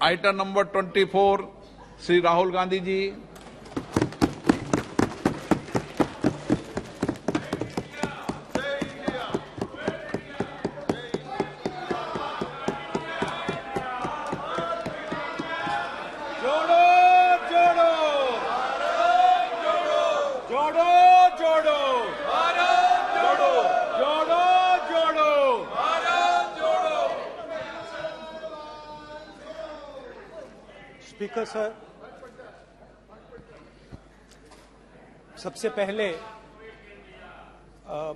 Item number 24 Shri Rahul Gandhi ji. Speaker sir, सबसे पहले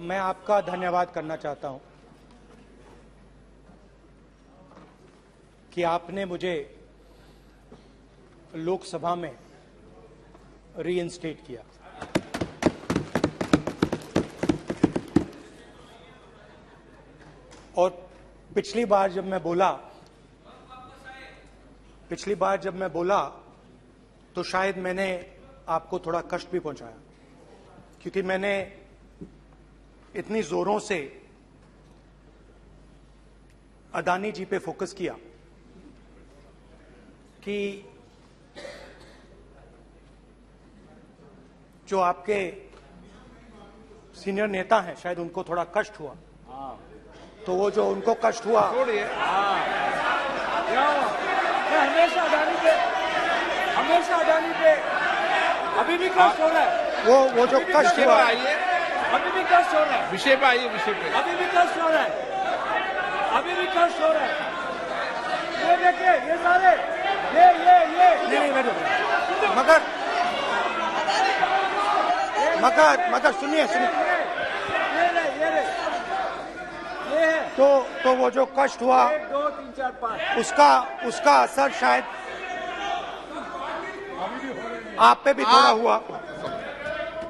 मैं आपका धन्यवाद करना चाहता हूं कि आपने मुझे लोकसभा में रीइंस्टेट किया। और पिछली बार जब मैं बोला तो शायद मैंने आपको थोड़ा कष्ट भी पहुंचाया, क्योंकि मैंने इतनी जोरों से अदानी जी पे फोकस किया कि जो आपके सीनियर नेता हैं शायद उनको थोड़ा कष्ट हुआ। तो वो जो उनको कष्ट हुआ, हमेशा अडानी पे अभी भी कष्ट हो रहा है। वो जो कष्ट हुआ, अभी भी कष्ट हो रहा है। विषय पे आइए, विषय पे। अभी भी कष्ट हो रहा है। ये देखिए, ये सारे नहीं मगर सुनिए ये है। तो वो जो कष्ट हुआ 1 2 3 4 5 उसका असर शायद आप पे भी थोड़ा हुआ।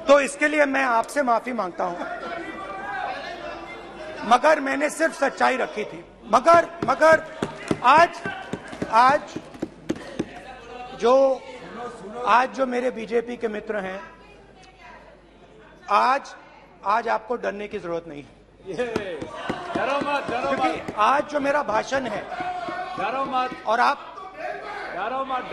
तो इसके लिए मैं आपसे माफी मांगता हूं, मगर मैंने सिर्फ सच्चाई रखी थी। मगर आज जो मेरे बीजेपी के मित्र हैं, आज आपको डरने की जरूरत नहीं है। डरो मत क्योंकि आज जो मेरा भाषण है, डरो मत और आप डरो मत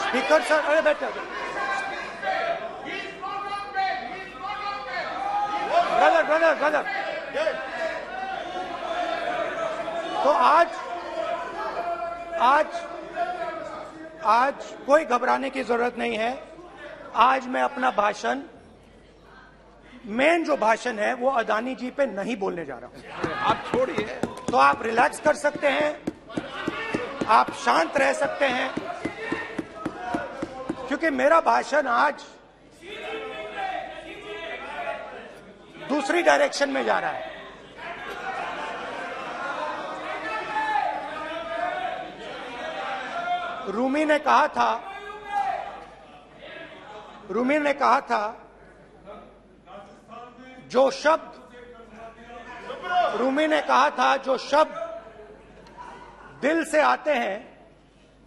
स्पीकर सर, अरे बैठो ब्रदर। तो आज कोई घबराने की जरूरत नहीं है। आज मैं अपना भाषण, मेन जो भाषण है वो अदानी जी पे नहीं बोलने जा रहा हूं। आप छोड़िए, तो आप रिलैक्स कर सकते हैं, आप शांत रह सकते हैं, क्योंकि मेरा भाषण आज दूसरी डायरेक्शन में जा रहा है। रूमी ने कहा था जो शब्द दिल से आते हैं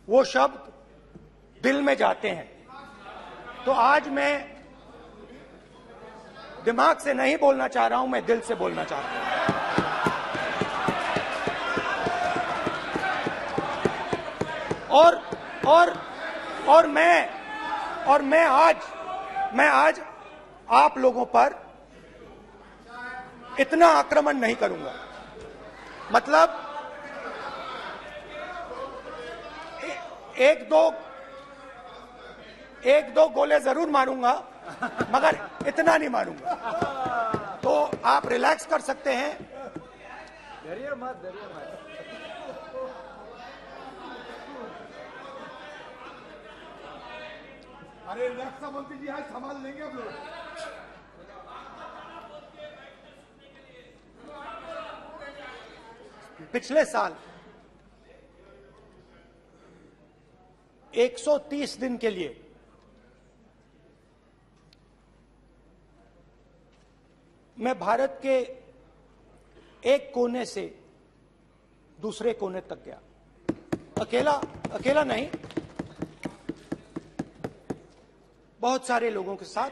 वो शब्द दिल में जाते हैं। तो आज मैं दिमाग से नहीं बोलना चाह रहा हूं, मैं दिल से बोलना चाह रहा हूं। और मैं आज आप लोगों पर इतना आक्रमण नहीं करूंगा। मतलब एक दो गोले जरूर मारूंगा, मगर इतना नहीं मारूंगा। तो आप रिलैक्स कर सकते हैं। डरिए मत अरे रक्षा मंत्री जी आज संभाल लेंगे आप लोग। पिछले साल 130 दिन के लिए मैं भारत के एक कोने से दूसरे कोने तक गया। अकेला नहीं, बहुत सारे लोगों के साथ।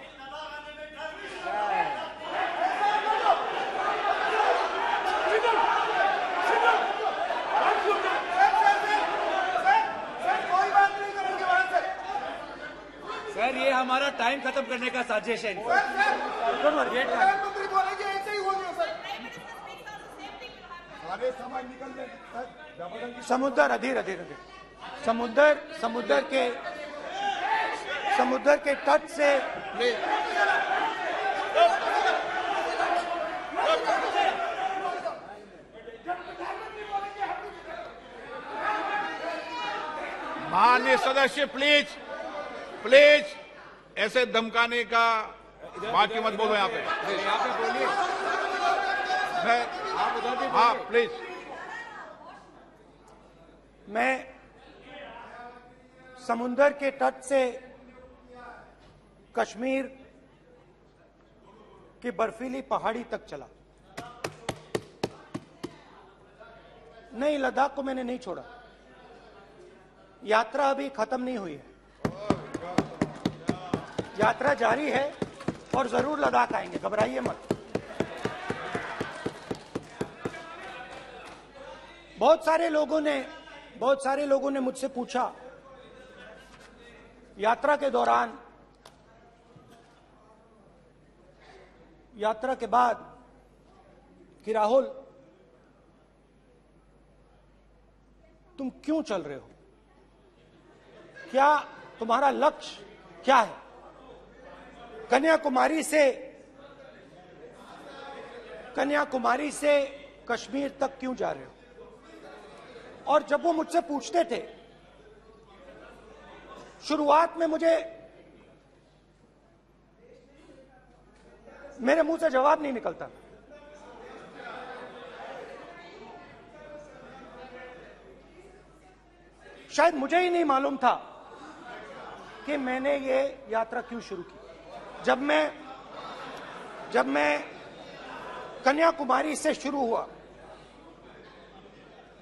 सर ये हमारा टाइम खत्म करने का साजिश है। प्रधानमंत्री बोलेंगे ऐसे ही होगा सर। सारे समाज निकल जाए। समुद्र अधीर समुद्र के तट से माननीय सदस्य प्लीज प्लीज ऐसे धमकाने का बात की मत बोलो यहाँ पे। बोलिए, आप उधर भी हाँ प्लीज। मैं समुद्र के तट से कश्मीर की बर्फीली पहाड़ी तक चला। नहीं, लद्दाख को मैंने नहीं छोड़ा। यात्रा अभी खत्म नहीं हुई है, यात्रा जारी है और जरूर लद्दाख आएंगे, घबराइए मत। बहुत सारे लोगों ने मुझसे पूछा यात्रा के दौरान, यात्रा के बाद कि राहुल तुम क्यों चल रहे हो, क्या तुम्हारा लक्ष्य क्या है, कन्याकुमारी से कश्मीर तक क्यों जा रहे हो। और जब वो मुझसे पूछते थे, शुरुआत में मेरे मुंह से जवाब नहीं निकलता। शायद मुझे ही नहीं मालूम था कि मैंने ये यात्रा क्यों शुरू की। जब मैं कन्याकुमारी से शुरू हुआ,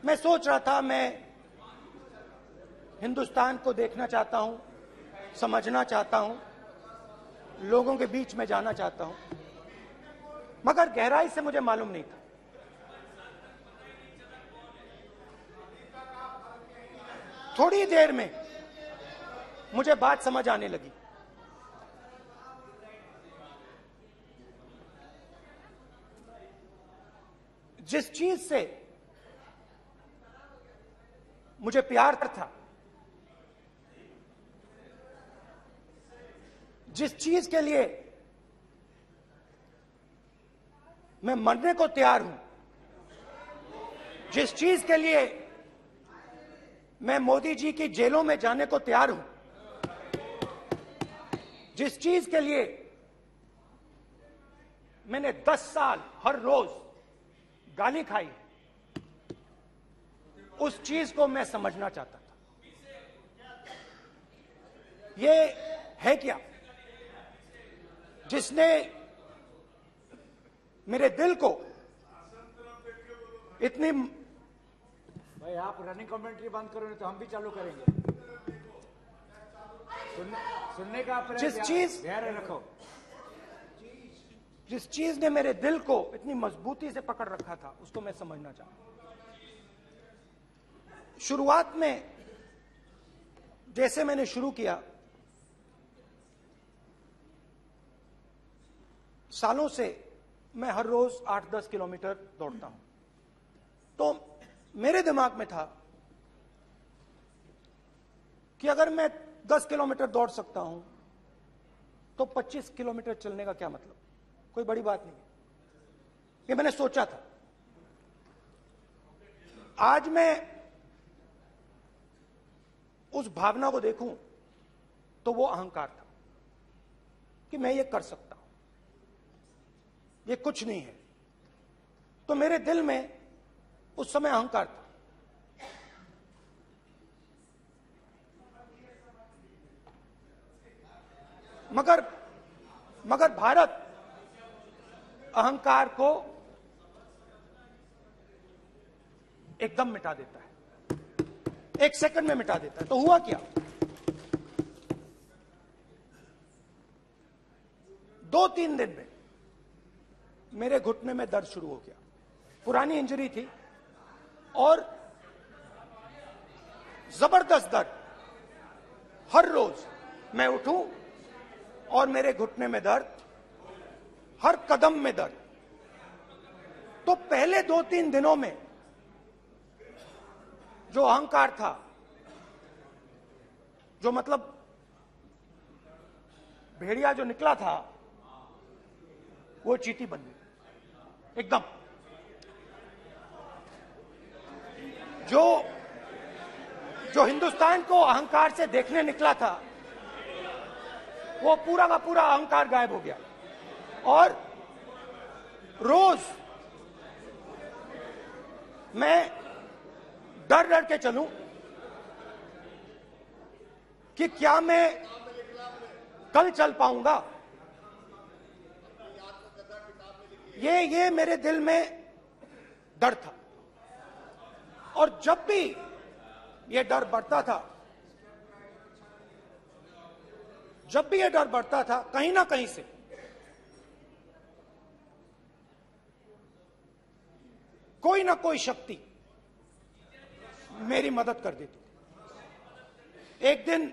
मैं सोच रहा था मैं हिंदुस्तान को देखना चाहता हूं, समझना चाहता हूं, लोगों के बीच में जाना चाहता हूं, मगर गहराई से मुझे मालूम नहीं था। थोड़ी देर में मुझे बात समझ आने लगी। जिस चीज से मुझे प्यार था, जिस चीज के लिए मैं मरने को तैयार हूं, जिस चीज के लिए मैं मोदी जी की जेलों में जाने को तैयार हूं, जिस चीज के लिए मैंने 10 साल हर रोज गाली खाई, उस चीज को मैं समझना चाहता था। ये है क्या जिसने मेरे दिल को इतनी। भाई आप रनिंग कमेंट्री बंद करो, नहीं तो हम भी चालू करेंगे। सुनने का अपने धैर्य रखो। जिस चीज ने मेरे दिल को इतनी मजबूती से पकड़ रखा था, उसको मैं समझना चाहता। शुरुआत में जैसे मैंने शुरू किया, सालों से मैं हर रोज 8-10 किलोमीटर दौड़ता हूं, तो मेरे दिमाग में था कि अगर मैं 10 किलोमीटर दौड़ सकता हूं तो 25 किलोमीटर चलने का क्या मतलब, कोई बड़ी बात नहीं। ये मैंने सोचा था। आज मैं उस भावना को देखूं तो वो अहंकार था कि मैं ये कर सकता हूं, ये कुछ नहीं है। तो मेरे दिल में उस समय अहंकार था। मगर भारत अहंकार को एकदम मिटा देता है, 1 सेकंड में मिटा देता है। तो हुआ क्या, 2-3 दिन में मेरे घुटने में दर्द शुरू हो गया। पुरानी इंजरी थी और जबरदस्त दर्द। हर रोज मैं उठूं और मेरे घुटने में दर्द, हर कदम में दर्द। तो पहले 2-3 दिनों में जो अहंकार था, जो मतलब भेड़िया जो निकला था, वो चींटी बन गई एकदम। जो हिंदुस्तान को अहंकार से देखने निकला था, वो पूरा का पूरा अहंकार गायब हो गया। और रोज मैं डर डर के चलूं कि क्या मैं कल चल पाऊंगा। ये मेरे दिल में डर था। और जब भी ये डर बढ़ता था, कहीं ना कहीं से कोई ना कोई शक्ति मेरी मदद कर देती। एक दिन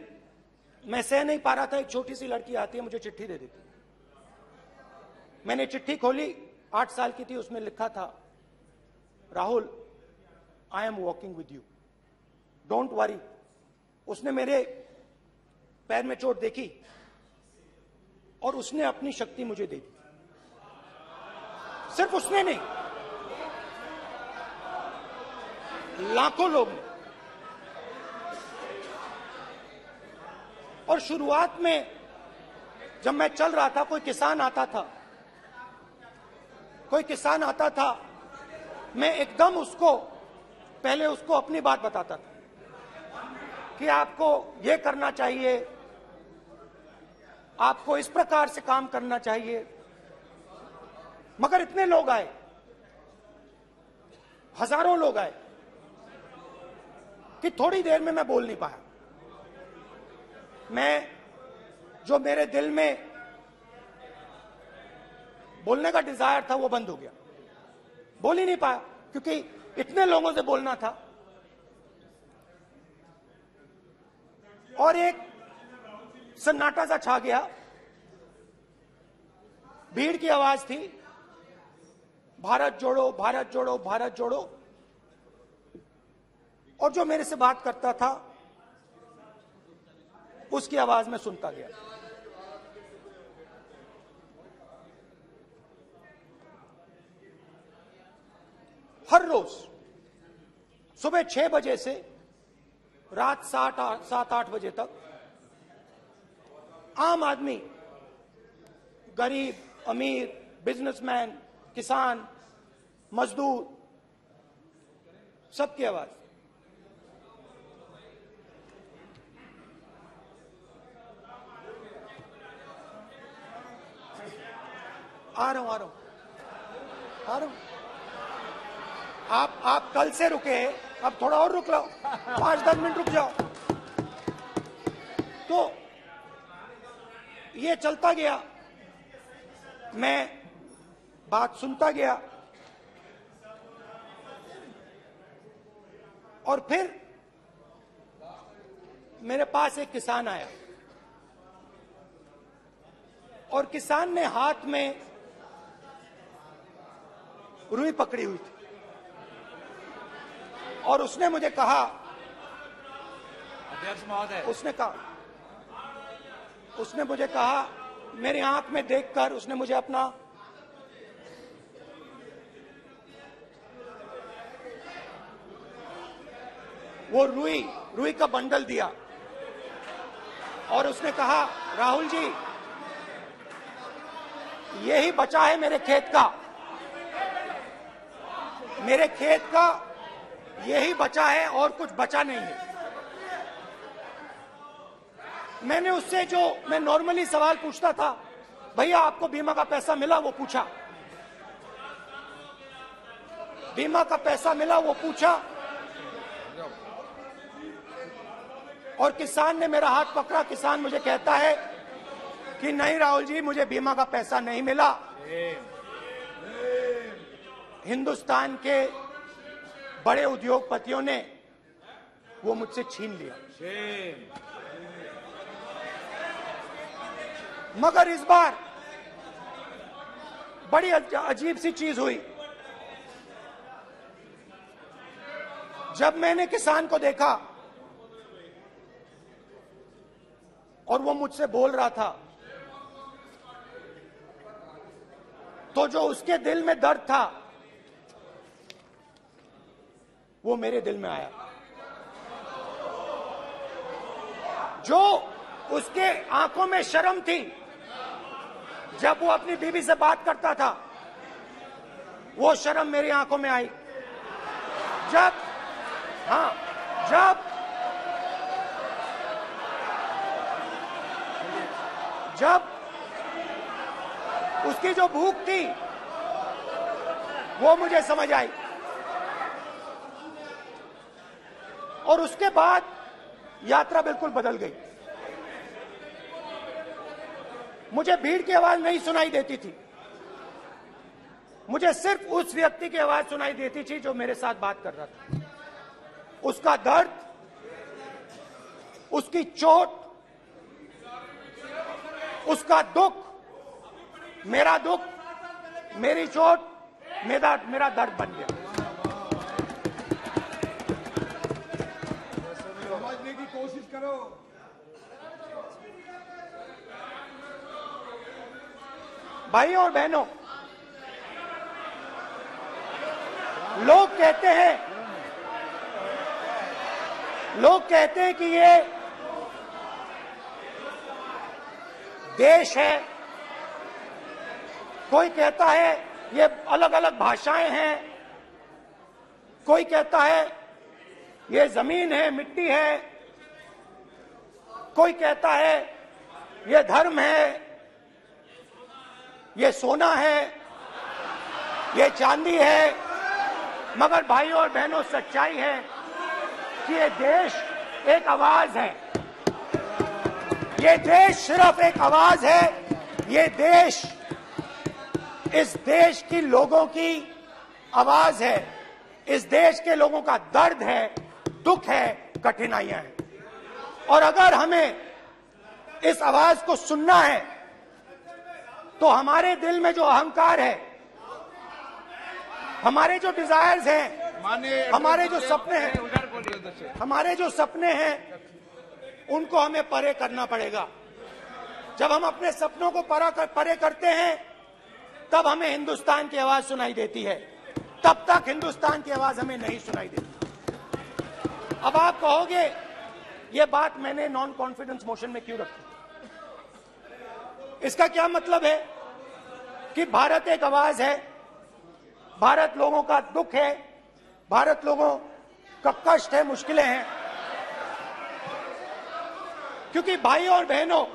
मैं सह नहीं पा रहा था, एक छोटी सी लड़की आती है, मुझे चिट्ठी दे देती। मैंने चिट्ठी खोली, 8 साल की थी, उसमें लिखा था, Rahul, I am walking with you, don't worry. उसने मेरे पैर में चोट देखी और उसने अपनी शक्ति मुझे दे दी। सिर्फ उसने नहीं, लाखों लोग ने। और शुरुआत में जब मैं चल रहा था, कोई किसान आता था, मैं एकदम पहले उसको अपनी बात बताता था कि आपको ये करना चाहिए, आपको इस प्रकार से काम करना चाहिए। मगर इतने लोग आए, हजारों लोग आए, कि थोड़ी देर में मैं बोल नहीं पाया। जो मेरे दिल में बोलने का डिजायर था, वो बंद हो गया। बोल ही नहीं पाया, क्योंकि इतने लोगों से बोलना था। और एक सन्नाटा सा छा गया, भीड़ की आवाज थी, भारत जोड़ो, भारत जोड़ो, भारत जोड़ो। और जो मेरे से बात करता था, उसकी आवाज में सुनता गया। हर रोज सुबह 6 बजे से रात 7-8 बजे तक आम आदमी, गरीब, अमीर, बिजनेसमैन, किसान, मजदूर, सबकी आवाज। आ रहा हूं। आप कल से रुके, अब थोड़ा और रुक लो, 5-10 मिनट रुक जाओ। तो ये चलता गया, मैं बात सुनता गया। और फिर मेरे पास एक किसान आया, और किसान ने हाथ में रुई पकड़ी हुई थी, और उसने मुझे कहा, अध्यक्ष महोदय, उसने मुझे कहा, मेरी आंख में देखकर उसने मुझे अपना वो रुई का बंडल दिया, और उसने कहा, राहुल जी, यही बचा है मेरे खेत का, यही बचा है, और कुछ बचा नहीं है। मैंने उससे, जो मैं नॉर्मली सवाल पूछता था, भैया आपको बीमा का पैसा मिला, वो पूछा। बीमा का पैसा मिला, वो पूछा। और किसान ने मेरा हाथ पकड़ा। किसान मुझे कहता है कि नहीं राहुल जी, मुझे बीमा का पैसा नहीं मिला, हिंदुस्तान के बड़े उद्योगपतियों ने वो मुझसे छीन लिया। मगर इस बार बड़ी अजीब सी चीज हुई। जब मैंने किसान को देखा और वो मुझसे बोल रहा था, तो जो उसके दिल में दर्द था वो मेरे दिल में आया। जो उसके आंखों में शर्म थी जब वो अपनी बीवी से बात करता था, वो शर्म मेरी आंखों में आई। जब उसकी जो भूख थी वो मुझे समझ आई। और उसके बाद यात्रा बिल्कुल बदल गई। मुझे भीड़ की आवाज नहीं सुनाई देती थी, मुझे सिर्फ उस व्यक्ति की आवाज सुनाई देती थी जो मेरे साथ बात कर रहा था। उसका दर्द, उसकी चोट, उसका दुख, मेरा दुख, मेरी चोट, मेरा दर्द बन गया। समझने की कोशिश करो। भाइयों और बहनों, लोग कहते हैं कि ये देश है, कोई कहता है ये अलग अलग भाषाएं हैं, कोई कहता है ये जमीन है, मिट्टी है, कोई कहता है ये धर्म है, ये सोना है, ये चांदी है। मगर भाइयों और बहनों, सच्चाई है कि ये देश एक आवाज है। ये देश सिर्फ एक आवाज है। ये देश, इस देश की लोगों की आवाज है। इस देश के लोगों का दर्द है, दुख है, कठिनाइयां हैं। और अगर हमें इस आवाज को सुनना है तो हमारे दिल में जो अहंकार है, हमारे जो डिजायर्स हैं, हमारे जो सपने हैं, उनको हमें परे करना पड़ेगा। जब हम अपने सपनों को परे करते हैं तब हमें हिंदुस्तान की आवाज सुनाई देती है, तब तक हिंदुस्तान की आवाज हमें नहीं सुनाई देती। अब आप कहोगे ये बात मैंने नॉन कॉन्फिडेंस मोशन में क्यों रखी? इसका क्या मतलब है कि भारत एक आवाज है, भारत लोगों का दुख है, भारत लोगों का कष्ट है, मुश्किलें हैं। क्योंकि भाइयों और बहनों,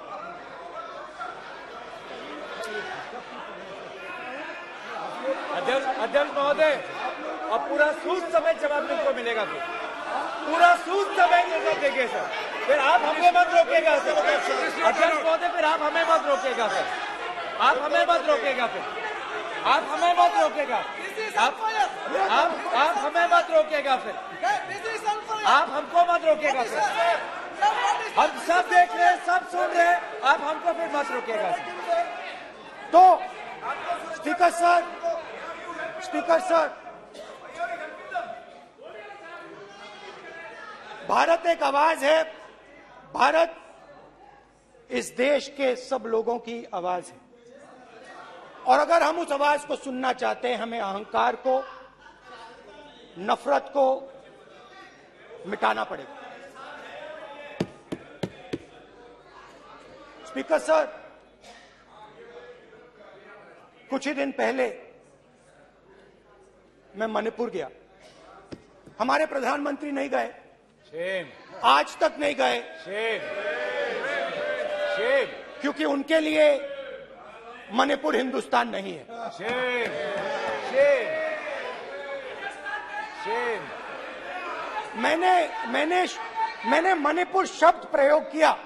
अध्यक्ष महोदय, अब पूरा सूद समय जवाब तुमको मिलेगा, फिर पूरा सूद समय जवाब देंगे सर। फिर आप हमें मत रोकेगा सर। अध्यक्ष महोदय, फिर आप हमें मत रोकेगा सर। आप हमें मत रोकेगा, फिर आप हमें मत रोकेगा। आप हमें मत रोकेगा, फिर आप हमको मत रोकेगा सर। हम सब देख रहे हैं, सब सुन रहे हैं, आप हमको फिर मत रोकेगा सर। तो स्पीकर सर, भारत एक आवाज है। भारत इस देश के सब लोगों की आवाज है। और अगर हम उस आवाज को सुनना चाहते हैं, हमें अहंकार को, नफरत को मिटाना पड़ेगा। स्पीकर सर, कुछ ही दिन पहले मैं मणिपुर गया। हमारे प्रधानमंत्री नहीं गए, आज तक नहीं गए, क्योंकि उनके लिए मणिपुर हिंदुस्तान नहीं है। मैंने मणिपुर शब्द प्रयोग किया,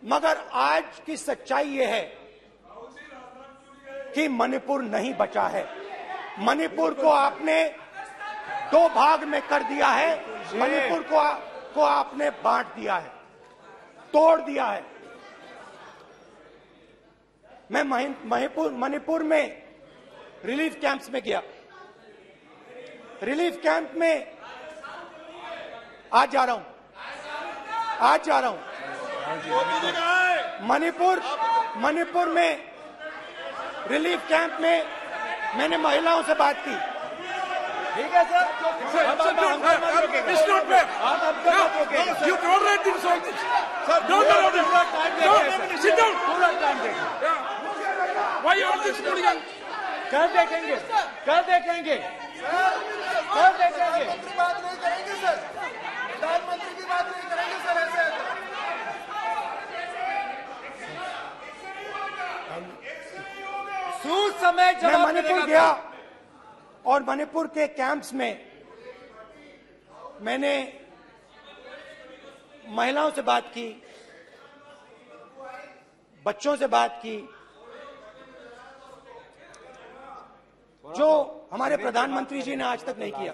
मगर आज की सच्चाई यह है कि मणिपुर नहीं बचा है। मणिपुर को आपने 2 भाग में कर दिया है। मणिपुर को आपने बांट दिया है, तोड़ दिया है। मैं मणिपुर में रिलीफ कैंप्स में गया। रिलीफ कैंप में आज जा रहा हूं। मणिपुर में रिलीफ कैंप में मैंने महिलाओं से बात की। ठीक है sir, It's not fair. You don't let him solve this. Don't allow him. Sit down. पूरा टाइम देखें। Why you always putting on? कल देखेंगे। प्रधानमंत्री बात नहीं करेंगे सर, प्रधानमंत्री की बात नहीं करेंगे सर ऐसे। सूद समय मैं जवाब मणिपुर मिलेगा। गया और मणिपुर के कैंप्स में मैंने महिलाओं से बात की, बच्चों से बात की, जो हमारे प्रधानमंत्री जी ने आज तक नहीं किया।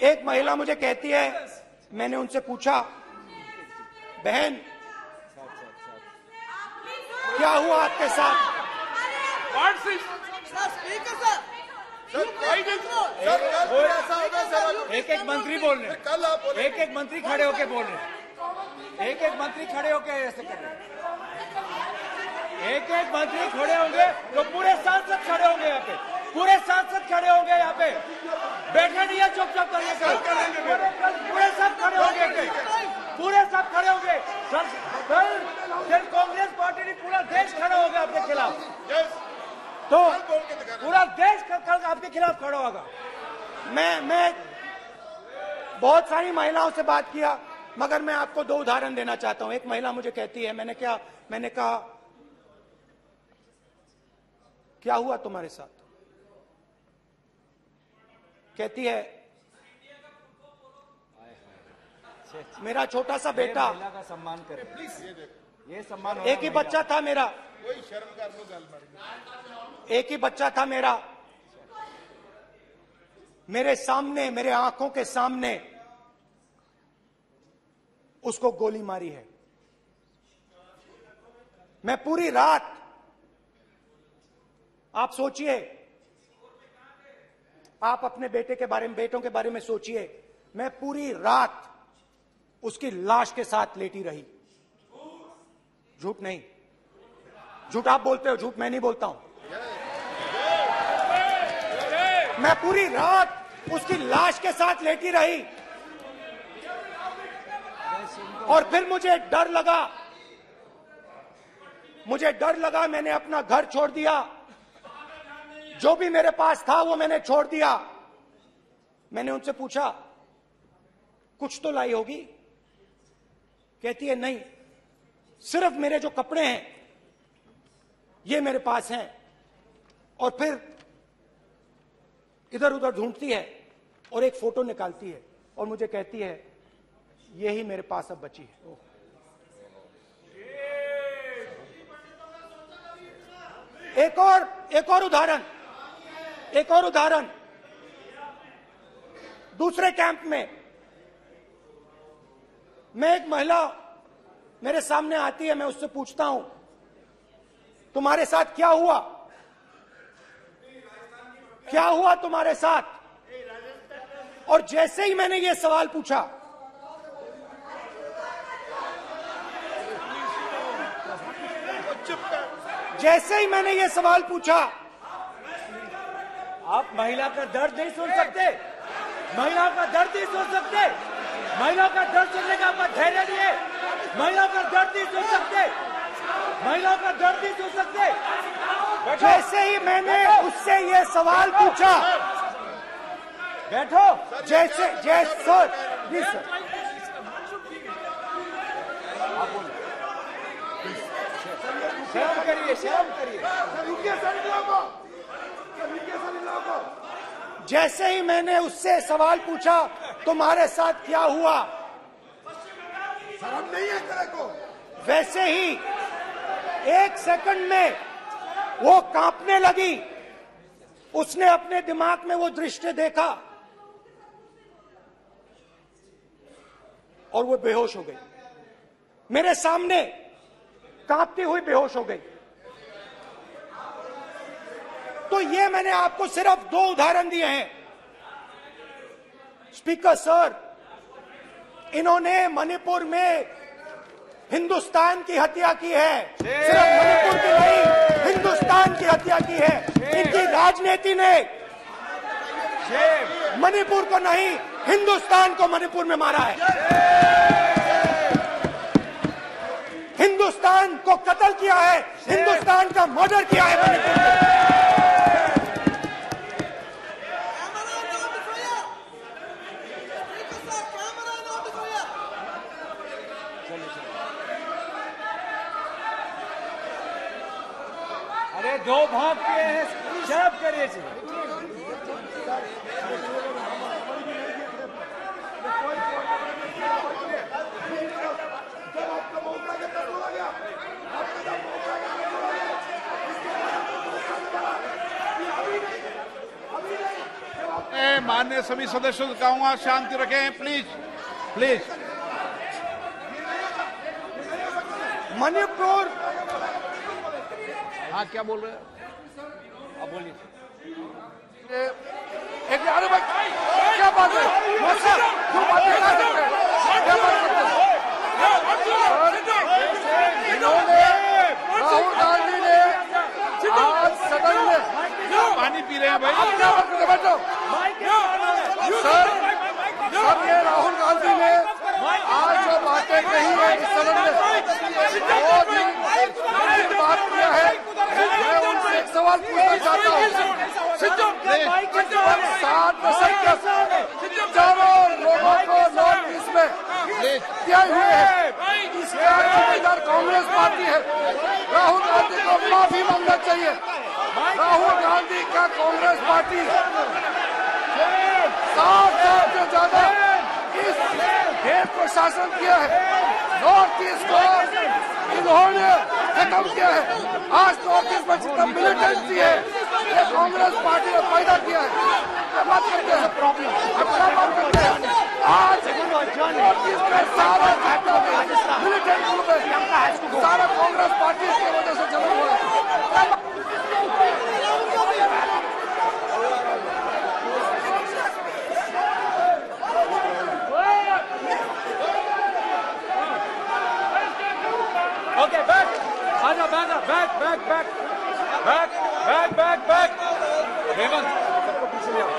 एक महिला मुझे कहती है, मैंने उनसे पूछा, बहन क्या हुआ आपके साथ? What's this? एक मंत्री बोल रहे हैं, कल आप बोले, एक मंत्री खड़े होके बोल रहे हैं, एक मंत्री खड़े होके ऐसे कर रहे हैं। एक मंत्री खड़े होंगे तो पूरे सांसद खड़े होंगे यहाँ पे, पूरे सांसद खड़े होंगे यहाँ पे। बैठे नहीं है चुपचाप करिए, पूरे सब खड़े होंगे, पूरे सब खड़े होंगे। फिर कांग्रेस पार्टी ने पूरा देश खड़ा होगा आपके खिलाफ, तो पूरा देश कल आपके खिलाफ खड़ा होगा। मैं बहुत सारी महिलाओं से बात किया, मगर मैं आपको 2 उदाहरण देना चाहता हूं। एक महिला मुझे कहती है, मैंने कहा क्या हुआ तुम्हारे साथ? कहती है, मेरा छोटा सा बेटा, महिला का सम्मान करें प्लीज, ये सम्मान। एक ही बच्चा था मेरा, कोई शर्म कर लो गल मारी। एक ही बच्चा था मेरा, मेरे सामने, मेरे आंखों के सामने उसको गोली मारी है। मैं पूरी रात, आप सोचिए, आप अपने बेटों के बारे में सोचिए, मैं पूरी रात उसकी लाश के साथ लेटी रही। झूठ नहीं, झूठ आप बोलते हो, झूठ मैं नहीं बोलता हूं। मैं पूरी रात उसकी लाश के साथ लेटी रही और फिर मुझे डर लगा, मैंने अपना घर छोड़ दिया, जो भी मेरे पास था वो मैंने छोड़ दिया। मैंने उनसे पूछा, कुछ तो लाई होगी? कहती है, नहीं, सिर्फ मेरे जो कपड़े हैं ये मेरे पास हैं। और फिर इधर उधर ढूंढती है और एक फोटो निकालती है और मुझे कहती है, यही मेरे पास अब बची है। एक और उदाहरण, दूसरे कैंप में मैं, एक महिला मेरे सामने आती है, मैं उससे पूछता हूं, तुम्हारे साथ क्या हुआ? क्या हुआ तुम्हारे साथ? और जैसे ही मैंने ये सवाल पूछा, आप महिला का दर्द नहीं सुन सकते, महिला का दर्द नहीं सुन सकते, महिला का दर्द सुनने का आपका धैर्य नहीं है, महिला का दर्द नहीं सुन सकते, महिला का दर्द नहीं सुन सकते। जैसे ही मैंने उससे ये सवाल पूछा, बैठो, जैसे सर, प्लीज सर, शर्म करिए, शर्म करिए। सर, रुकिए सर, इन लोगों को, सर, रुकिए सर, इन लोगों को। जैसे ही मैंने उससे सवाल पूछा तुम्हारे साथ क्या हुआ, शर्म नहीं है तेरे को? वैसे ही 1 सेकंड में वो कांपने लगी। उसने अपने दिमाग में वो दृश्य देखा और वो बेहोश हो गई। मेरे सामने कांपती हुई बेहोश हो गई। तो ये मैंने आपको सिर्फ 2 उदाहरण दिए हैं। स्पीकर सर, इन्होंने मणिपुर में हिंदुस्तान की हत्या की है। सिर्फ मणिपुर की नहीं, हिंदुस्तान की हत्या की है। इनकी राजनीति ने मणिपुर को नहीं, हिंदुस्तान को मणिपुर में मारा है। हिंदुस्तान को कत्ल किया है, हिंदुस्तान का मर्डर किया है मणिपुर में। अरे 2 भाग के हैं, शर्म करिए जी। माननीय सभी सदस्यों से कहूंगा शांति रखें, प्लीज प्लीज। मणिपुर, हाँ क्या बोल रहे हैं? अब बोलिए। एक अरे भाई क्या बात है? जो बातें कर सकते हैं, क्या बात करते हैं? इन्होंने राहुल गांधी ने आज सदन में पानी पी रहे हैं भाई। आप क्या बात करते? बैठो सर। सर ये राहुल गांधी ने आज जो बातें कही है इस सदन में बहुत ही गंभीर बात किया है। मैं उनसे एक सवाल पूछना चाहता हूँ। 7 दशक तक हजारों लोगों को नॉर्थ ईस्ट में हत्या हुए हैं। इसका जिम्मेदार कांग्रेस पार्टी है। राहुल गांधी को माफी मांगना चाहिए। राहुल गांधी का कांग्रेस पार्टी 7 साल से ज्यादा इस देश को शासन किया है। नॉर्थ ईस्ट को इन्होंने खत्म किया है। आज नॉर्थ ईस्ट में जितना मिलिटेंसी है ये कांग्रेस पार्टी ने पैदा किया है। क्या बात करते हैं? प्रॉब्लम क्या बात करते हैं? आज नॉर्थ ईस्ट में सारा मिलिटेंट ग्रुप है, सारा कांग्रेस पार्टी की वजह से जमा हुआ है। Okay, back. Aja, back, back, back, back, back, back, back, back. Hemant, सबको पीछे ले आओ.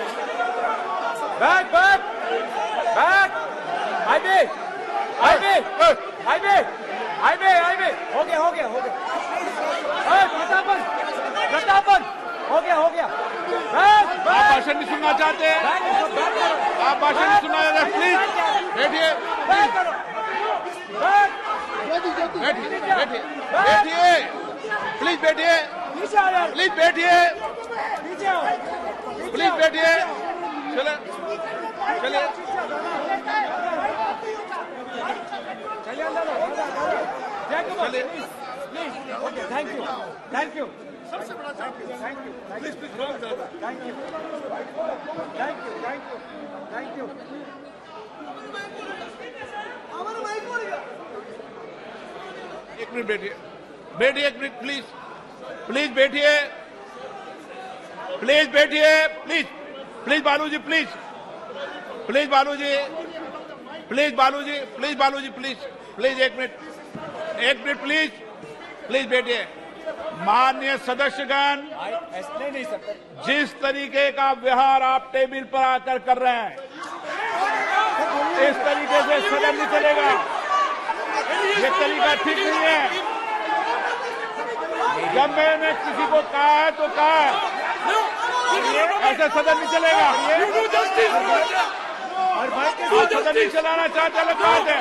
Back, back, back. Highway, highway, highway, highway, highway. हो गया, हो गया, हो गया. प्रतापन, प्रतापन. हो गया, हो गया. Back, आप back. भाषण नहीं सुनना चाहते? Back करो, back करो. आप भाषण नहीं सुनना चाहते? प्लीज बैठिए, Back करो. Back. बैठिए, बैठिए, बैठिए, प्लीज बैठिए, नीचे आ यार. प्लीज बैठिए, नीचे आओ. प्लीज बैठिए। चले चलिए। चलिए अंदर लो. चलिए। Please. Okay, thank you, thank you. सबसे बड़ा thank you. Thank you, thank you, please thank you, thank you, thank you, thank you. एक मिनट बैठिए, बैठिए 1 मिनट प्लीज, प्लीज बैठिए, प्लीज बैठिए, please please Baluji, please please Baluji, please Baluji, please Baluji, please please 1 minute, 1 minute please, please बैठिए। माननीय सदस्यगण, ऐसे नहीं सकते. जिस तरीके का व्यवहार आप टेबल पर आकर कर रहे हैं, इस तरीके से सदन नहीं चलेगा। ये तरीका ठीक नहीं है। जब मैंने किसी को कहा है तो कहा है, ऐसे सदन नहीं चलेगा। और माइक के आप सदन नहीं चलाना चाहते, अलग बात है।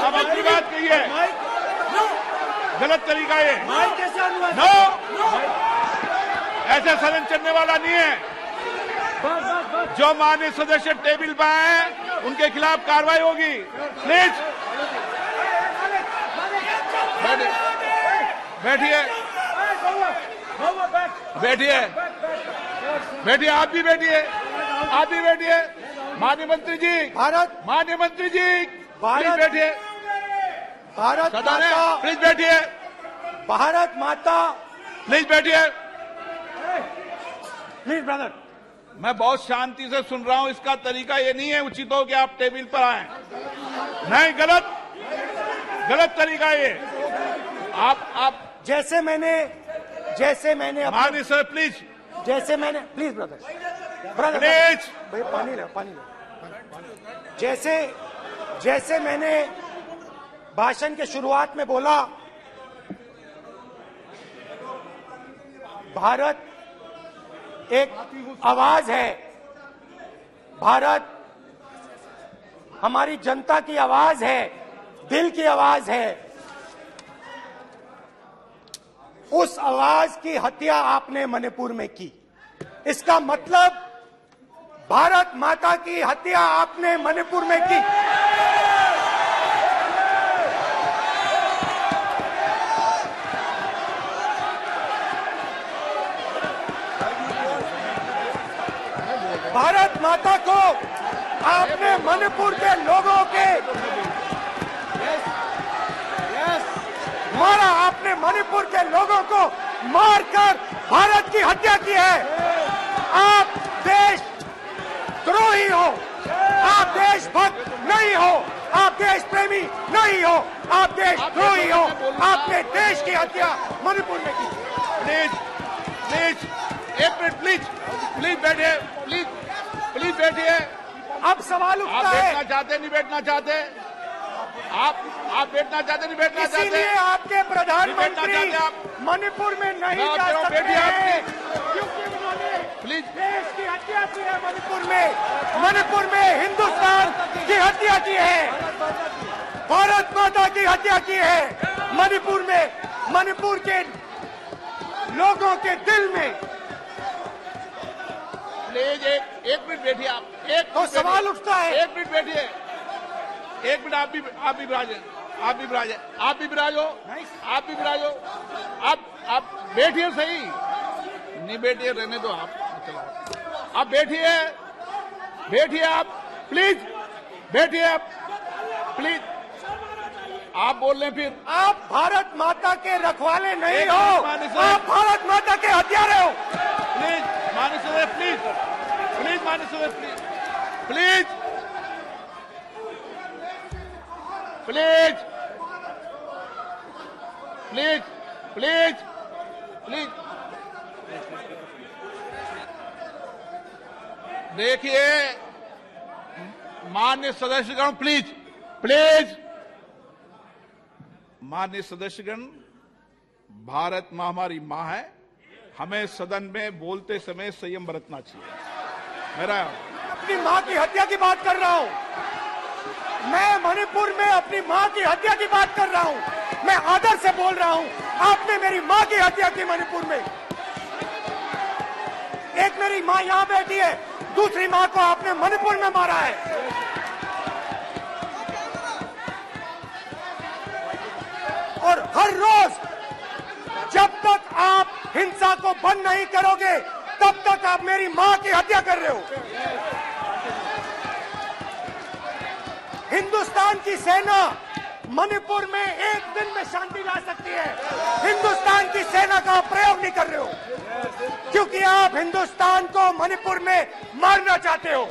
आप अपनी बात कहिए, गलत तरीका ये। माइक कैसे ऑन हुआ? नो, ऐसे सदन चलने वाला नहीं है। जो माननीय सदस्य टेबल पर आए उनके खिलाफ कार्रवाई होगी। प्लीज बैठिए, बैठिए, बैठिए, आप भी बैठिए, आप भी बैठिए। माननीय मंत्री जी, माननीय मंत्री जी, प्लीज बैठिए। भारत सदन है, माता, प्लीज बैठिए, भारत माता, प्लीज बैठिए। Please brother. मैं बहुत शांति से सुन रहा हूं, इसका तरीका ये नहीं है उचित हो कि आप टेबल पर आए। नहीं, गलत तरीका ये। आप जैसे मैंने माननीय sir please, please brother please भैया पानी ले। जैसे मैंने भाषण के शुरुआत में बोला, भारत एक आवाज है, भारत हमारी जनता की आवाज है, दिल की आवाज है। उस आवाज की हत्या आपने मणिपुर में की। इसका मतलब भारत माता की हत्या आपने मणिपुर में की। भारत माता को आपने मणिपुर के लोगों के मारा, आपने मणिपुर के लोगों को मारकर भारत की हत्या की है। आप देशद्रोही हो, आप देशभक्त नहीं हो, आप देश प्रेमी नहीं हो, आप देशद्रोही हो। आपने देश की हत्या मणिपुर में की। प्लीज एक मिनट, प्लीज बैठिए, प्लीज बैठिए। अब सवाल आप उठता है, बैठना चाहते नहीं बैठना चाहते, आप बैठना चाहते नहीं बैठना चाहते, इसीलिए आपके प्रधानमंत्री बैठना चाहते आप। मणिपुर में नहीं मैं जा आपको सकते बैठिए, हैं, क्योंकि उन्होंने प्लीज देश की हत्या की है। मणिपुर में हिंदुस्तान की हत्या की है, भारत माता की हत्या की है। मणिपुर के लोगों के दिल में। प्लीज एक मिनट बैठिए आप, तो सवाल उठता है, एक मिनट बैठिए, एक मिनट। आप भी विराजे, आप भी विराजो, आप बैठिए सही, नहीं बैठिए रहने दो आप, चलो आप बैठिए आप, प्लीज बैठिए आप, प्लीज। आप बोल रहे हैं फिर आप भारत माता के रखवाले नहीं हो, आप भारत माता के हत्यारे हो। प्लीज माननीय सदस्य, प्लीज माननीय सदस्य, प्लीज देखिए माननीय सदस्यगण, प्लीज माननीय सदस्यगण, भारत मां हमारी मां है, हमें सदन में बोलते समय संयम बरतना चाहिए। मेरा अपनी मां की हत्या की बात कर रहा हूं, मैं मणिपुर में अपनी मां की हत्या की बात कर रहा हूं, मैं आदर से बोल रहा हूं। आपने मेरी मां की हत्या की मणिपुर में। एक मेरी मां यहां बैठी है, दूसरी मां को आपने मणिपुर में मारा है। और हर रोज जब तक आप हिंसा को बंद नहीं करोगे, तब तक आप मेरी मां की हत्या कर रहे हो। हिंदुस्तान की सेना मणिपुर में एक दिन में शांति ला सकती है, हिंदुस्तान की सेना का आप प्रयोग नहीं कर रहे हो, क्योंकि आप हिंदुस्तान को मणिपुर में मारना चाहते हो।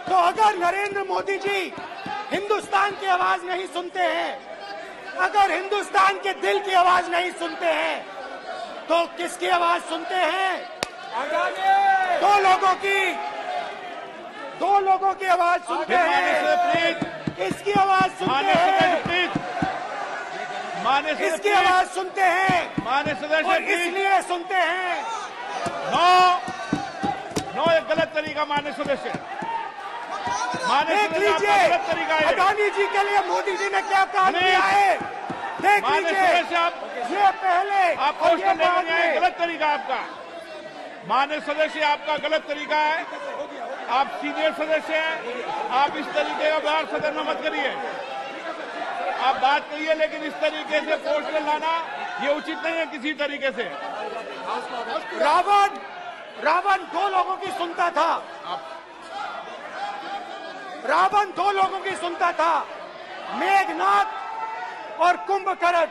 तो अगर नरेंद्र मोदी जी हिंदुस्तान की आवाज नहीं सुनते हैं, अगर हिंदुस्तान के दिल की आवाज नहीं सुनते हैं, तो किसकी आवाज सुनते हैं? दो लोगों की आवाज सुनते हैं। किसकी आवाज सुनते हैं? इसकी आवाज सुनते हैं, माननीय सदस्य, और इसलिए सुनते हैं। नो एक गलत तरीका माननीय सदस्य, देख लीजिए तरीका है। अडानी जी के लिए मोदी जी ने क्या काम किया है। देख माननीय लीजिए, सदस्य, आप ये पहले आप और पोस्टर ये लेकर बाद नहीं आए, में। गलत तरीका आपका। माननीय सदस्य, आपका गलत तरीका है। आप सीनियर सदस्य हैं, आप इस तरीके का व्यवहार सदन में मत करिए। आप बात करिए, लेकिन इस तरीके से पोस्टर लाना ये उचित नहीं है किसी तरीके से। रावण दो लोगों की सुनता था। रावण दो लोगों की सुनता था, मेघनाथ और कुंभकर्ण।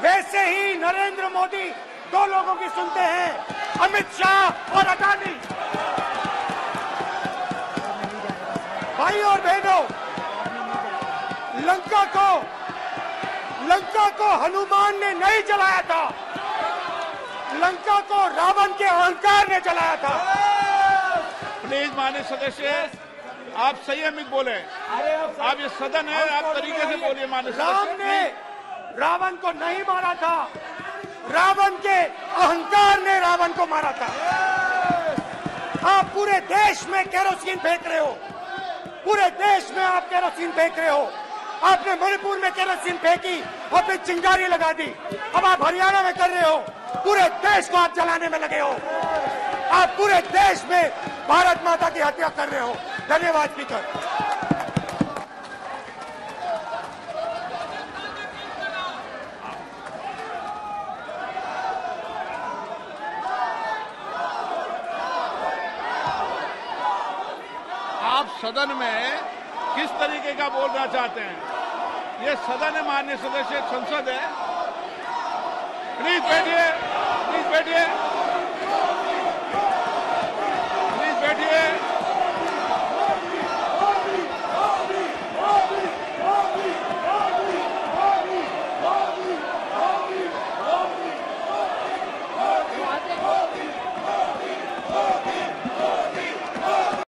वैसे ही नरेंद्र मोदी दो लोगों की सुनते हैं, अमित शाह और अडानी। भाई और बहनों, लंका को हनुमान ने नहीं जलाया था, लंका को रावण के अहंकार ने जलाया था। प्लीज माननीय सदस्य, आप संयमित बोले। आप ये सदन है, आप तरीके से बोलिए। माननीय राम सदस्य, ने रावण को नहीं मारा था, रावण के अहंकार ने रावण को मारा था। आप पूरे देश में केरोसिन फेंक रहे हो, पूरे देश में आप केरोसिन फेंक रहे हो। आपने मणिपुर में केरोसिन फेंकी, आपने चिंगारी लगा दी। अब आप हरियाणा में कर रहे हो, पूरे देश को आप जलाने में लगे हो। आप पूरे देश में भारत माता की हत्या कर रहे हो। धन्यवाद स्पीकर। आप सदन में किस तरीके का बोलना चाहते हैं? ये सदन है माननीय सदस्य, संसद है। प्लीज बैठिए, प्लीज बैठिए।